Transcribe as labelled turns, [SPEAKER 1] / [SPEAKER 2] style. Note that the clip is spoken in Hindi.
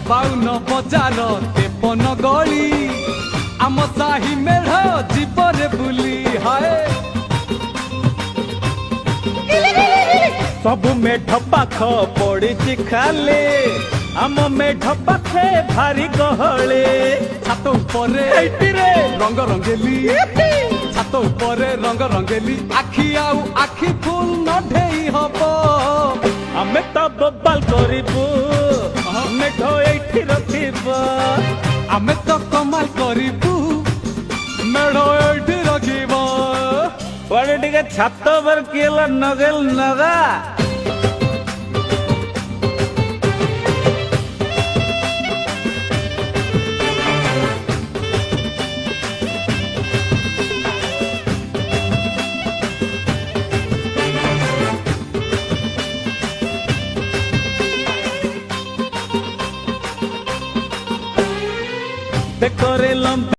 [SPEAKER 1] बाउन बजार 53 गली आम साही मेढ़ जीवरे बुली हाय
[SPEAKER 2] सब मेढ पाख पड़ी खाले आम मेढ पाखे भारी गहले
[SPEAKER 1] छात उपरे रंग रंगेली छात उपरे रंग रंगेली आखि आउ आखि फुल न ढेई हबो
[SPEAKER 2] आमे तो बबाल करिबू मेढ एठी रखिबो
[SPEAKER 1] आमे तो कमाल करिबू मेढ़ एठी रखिबो
[SPEAKER 2] पड़े टिके छात पर केला नगल नगा ते करे लंबे